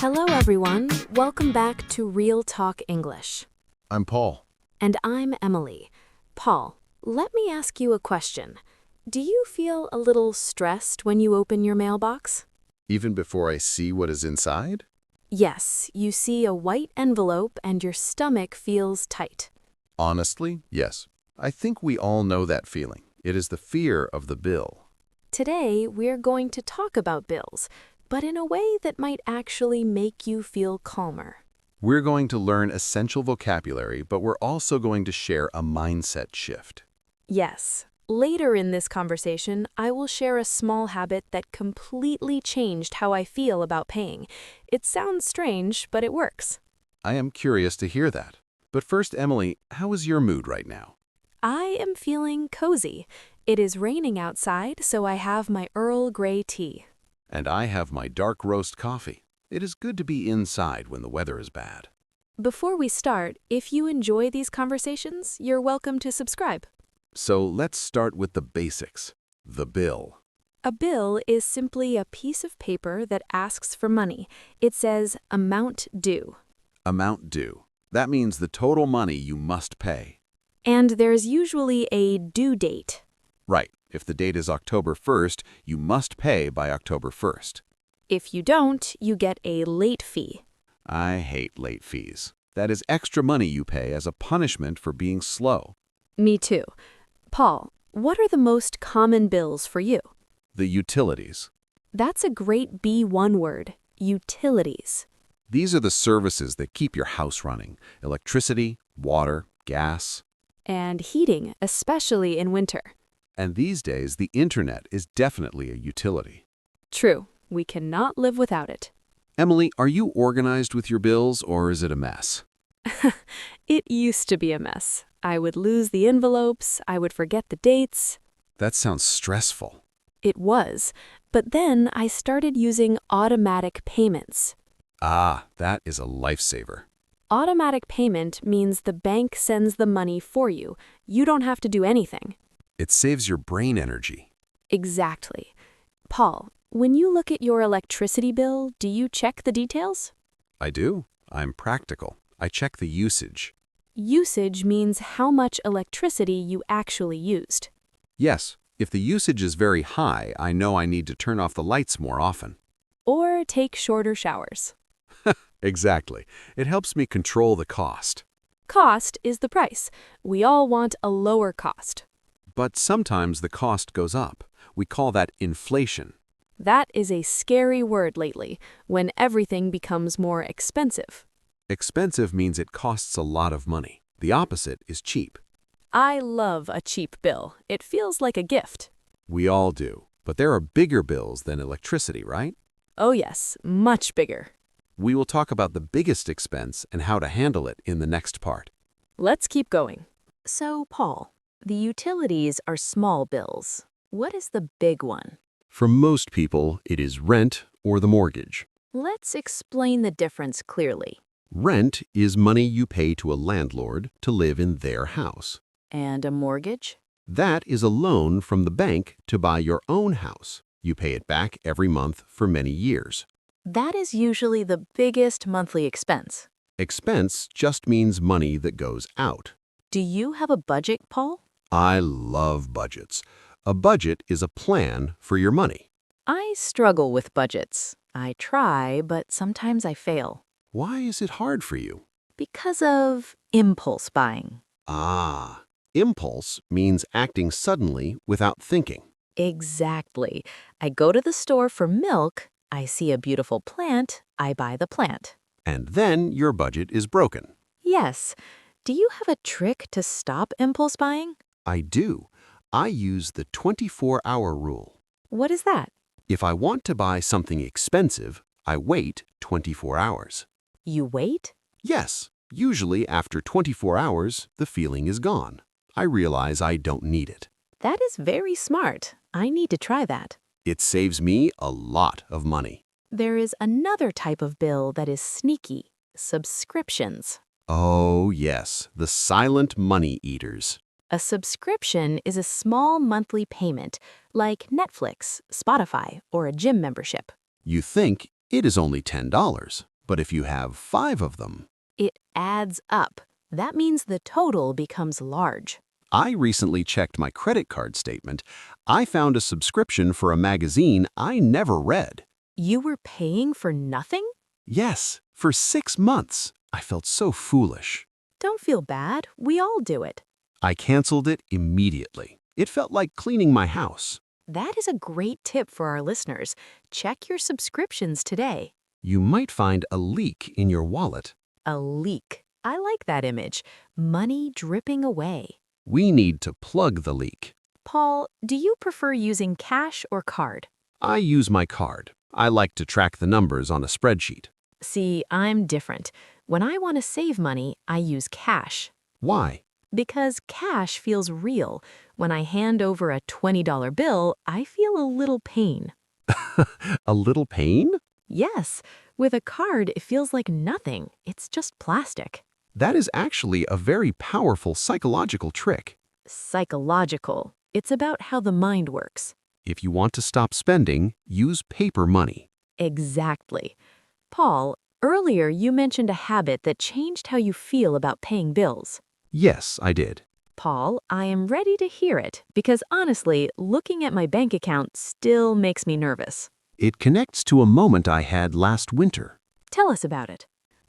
Hello, everyone. Welcome back to Real Talk English. I'm Paul. And I'm Emily. Paul, let me ask you a question. Do you feel a little stressed when you open your mailbox? Even before I see what is inside? Yes, you see a white envelope and your stomach feels tight. Honestly, yes. I think we all know that feeling. It is the fear of the bill. Today, we're going to talk about bills, but in a way that might actually make you feel calmer. We're going to learn essential vocabulary, but we're also going to share a mindset shift. Yes. Later in this conversation, I will share a small habit that completely changed how I feel about paying. It sounds strange, but it works. I am curious to hear that. But first, Emily, how is your mood right now? I am feeling cozy. It is raining outside, so I have my Earl Grey tea. And I have my dark roast coffee. It is good to be inside when the weather is bad. Before we start, if you enjoy these conversations, you're welcome to subscribe. So let's start with the basics. The bill. A bill is simply a piece of paper that asks for money. It says amount due. Amount due. That means the total money you must pay. And there's usually a due date. Right. If the date is October 1st, you must pay by October 1st. If you don't, you get a late fee. I hate late fees. That is extra money you pay as a punishment for being slow. Me too. Paul, what are the most common bills for you? The utilities. That's a great B1 word, utilities. These are the services that keep your house running. Electricity, water, gas. And heating, especially in winter. And these days, the internet is definitely a utility. True, we cannot live without it. Emily, are you organized with your bills or is it a mess? It used to be a mess. I would lose the envelopes, I would forget the dates. That sounds stressful. It was, but then I started using automatic payments. Ah, that is a lifesaver. Automatic payment means the bank sends the money for you. You don't have to do anything. It saves your brain energy. Exactly. Paul, when you look at your electricity bill, do you check the details? I do. I'm practical. I check the usage. Usage means how much electricity you actually used. Yes, if the usage is very high, I know I need to turn off the lights more often. Or take shorter showers. Exactly. It helps me control the cost. Cost is the price. We all want a lower cost. But sometimes the cost goes up. We call that inflation. That is a scary word lately, when everything becomes more expensive. Expensive means it costs a lot of money. The opposite is cheap. I love a cheap bill. It feels like a gift. We all do. But there are bigger bills than electricity, right? Oh yes, much bigger. We will talk about the biggest expense and how to handle it in the next part. Let's keep going. So, Paul, the utilities are small bills. What is the big one? For most people, it is rent or the mortgage. Let's explain the difference clearly. Rent is money you pay to a landlord to live in their house. And a mortgage? That is a loan from the bank to buy your own house. You pay it back every month for many years. That is usually the biggest monthly expense. Expense just means money that goes out. Do you have a budget, Paul? I love budgets. A budget is a plan for your money. I struggle with budgets. I try, but sometimes I fail. Why is it hard for you? Because of impulse buying. Ah, impulse means acting suddenly without thinking. Exactly. I go to the store for milk, I see a beautiful plant, I buy the plant. And then your budget is broken. Yes. Do you have a trick to stop impulse buying? I do. I use the 24-hour rule. What is that? If I want to buy something expensive, I wait 24 hours. You wait? Yes, usually after 24 hours, the feeling is gone. I realize I don't need it. That is very smart. I need to try that. It saves me a lot of money. There is another type of bill that is sneaky, subscriptions. Oh, yes, the silent money eaters. A subscription is a small monthly payment, like Netflix, Spotify, or a gym membership. You think it is only $10. But if you have 5 of them, It adds up. That means the total becomes large. I recently checked my credit card statement. I found a subscription for a magazine I never read. You were paying for nothing? Yes, for 6 months. I felt so foolish. Don't feel bad. We all do it. I canceled it immediately. It felt like cleaning my house. That is a great tip for our listeners. Check your subscriptions today. You might find a leak in your wallet. A leak. I like that image. Money dripping away. We need to plug the leak. Paul, do you prefer using cash or card? I use my card. I like to track the numbers on a spreadsheet. See, I'm different. When I want to save money, I use cash. Why? Because cash feels real. When I hand over a $20 bill, I feel a little pain. A little pain? Yes, with a card, it feels like nothing. It's just plastic. That is actually a very powerful psychological trick. Psychological. It's about how the mind works. If you want to stop spending, use paper money. Exactly. Paul, earlier you mentioned a habit that changed how you feel about paying bills. Yes, I did. Paul, I am ready to hear it because honestly, looking at my bank account still makes me nervous. It connects to a moment I had last winter. Tell us about it.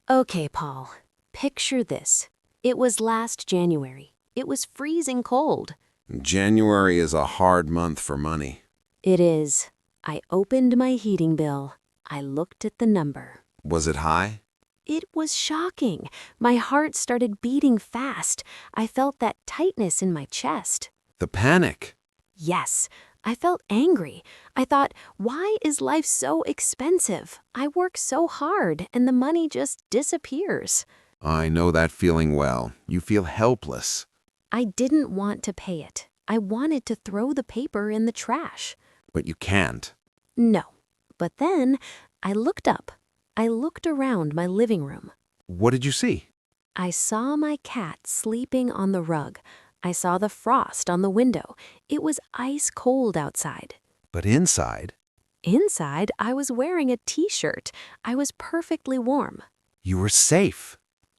Okay, Paul. Picture this. It was last January. It was freezing cold. January is a hard month for money. It is. I opened my heating bill. I looked at the number. Was it high? It was shocking. My heart started beating fast. I felt that tightness in my chest. The panic. Yes, I felt angry. I thought, why is life so expensive? I work so hard and the money just disappears. I know that feeling well. You feel helpless. I didn't want to pay it. I wanted to throw the paper in the trash. But you can't. No. But then I looked up. I looked around my living room. What did you see? I saw my cat sleeping on the rug. I saw the frost on the window. It was ice cold outside. But inside, Inside, I was wearing a t-shirt. I was perfectly warm. you were safe.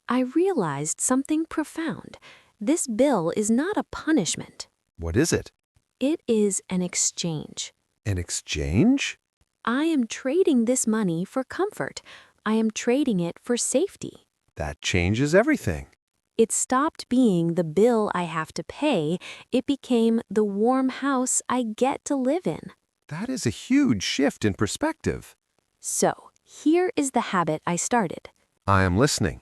I realized something profound. This bill is not a punishment. What is it? It is an exchange. An exchange? I am trading this money for comfort. I am trading it for safety. That changes everything. It stopped being the bill I have to pay. It became the warm house I get to live in. That is a huge shift in perspective. So, here is the habit I started. I am listening.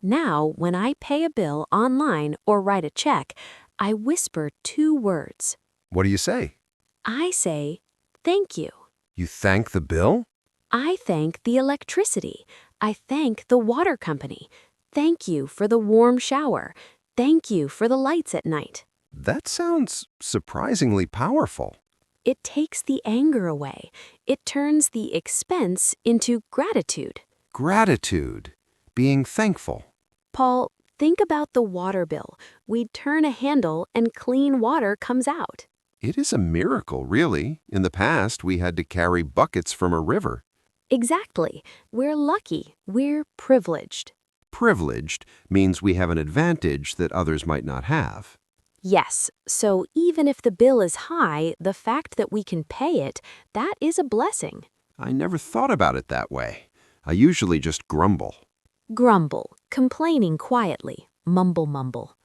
Now, when I pay a bill online or write a check, I whisper 2 words. What do you say? I say, thank you. You thank the bill? I thank the electricity. I thank the water company. Thank you for the warm shower. Thank you for the lights at night. That sounds surprisingly powerful. It takes the anger away. It turns the expense into gratitude. Gratitude. Being thankful. Paul, think about the water bill. We turn a handle and clean water comes out. It is a miracle, really. In the past, we had to carry buckets from a river. Exactly. We're lucky. We're privileged. Privileged means we have an advantage that others might not have. Yes, so even if the bill is high, the fact that we can pay it, that is a blessing. I never thought about it that way. I usually just grumble. Grumble, complaining quietly, mumble mumble.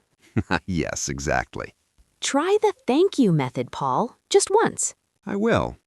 Yes, exactly. Try the thank you method, Paul, just once. I will.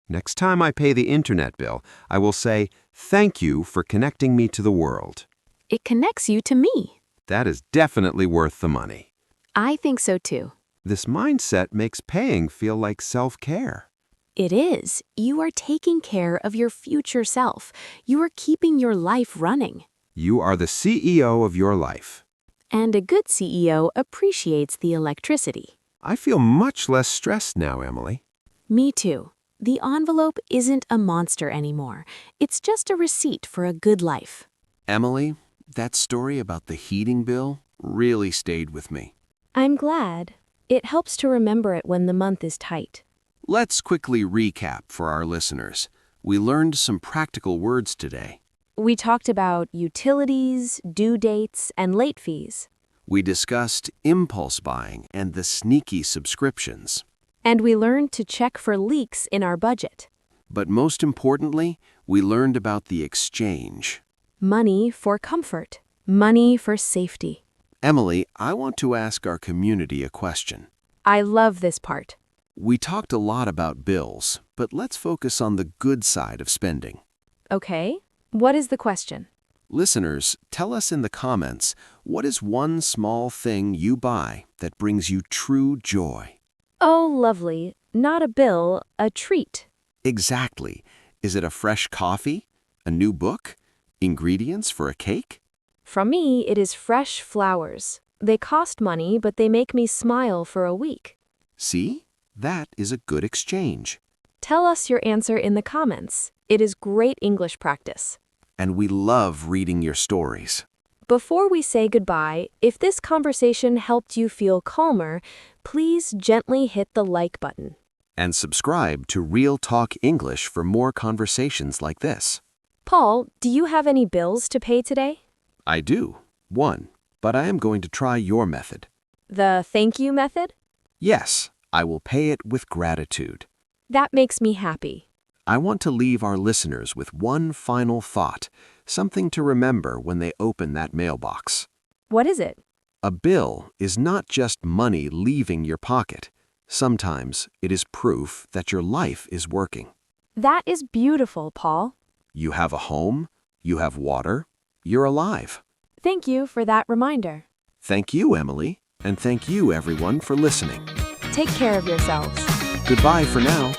Next time I pay the internet bill, I will say, thank you for connecting me to the world. It connects you to me. That is definitely worth the money. I think so too. This mindset makes paying feel like self-care. It is. You are taking care of your future self. You are keeping your life running. You are the CEO of your life. And a good CEO appreciates the electricity. I feel much less stressed now, Emily. Me too. The envelope isn't a monster anymore. It's just a receipt for a good life. Emily, that story about the heating bill really stayed with me. I'm glad. It helps to remember it when the month is tight. Let's quickly recap for our listeners. We learned some practical words today. We talked about utilities, due dates, and late fees. We discussed impulse buying and the sneaky subscriptions. And we learned to check for leaks in our budget. But most importantly, we learned about the exchange. Money for comfort. Money for safety. Emily, I want to ask our community a question. I love this part. We talked a lot about bills, but let's focus on the good side of spending. Okay, what is the question? Listeners, tell us in the comments, what is one small thing you buy that brings you true joy? Oh, lovely. Not a bill, a treat. Exactly. Is it a fresh coffee? A new book? Ingredients for a cake? From me, it is fresh flowers. They cost money, but they make me smile for a week. See? That is a good exchange. Tell us your answer in the comments. It is great English practice. And we love reading your stories. Before we say goodbye, if this conversation helped you feel calmer, please gently hit the like button. And subscribe to Real Talk English for more conversations like this. Paul, do you have any bills to pay today? I do. One. But I am going to try your method. The thank you method? Yes, I will pay it with gratitude. That makes me happy. I want to leave our listeners with one final thought, something to remember when they open that mailbox. What is it? A bill is not just money leaving your pocket. Sometimes it is proof that your life is working. That is beautiful, Paul. You have a home, you have water, you're alive. Thank you for that reminder. Thank you, Emily, and thank you, everyone, for listening. Take care of yourselves. Goodbye for now.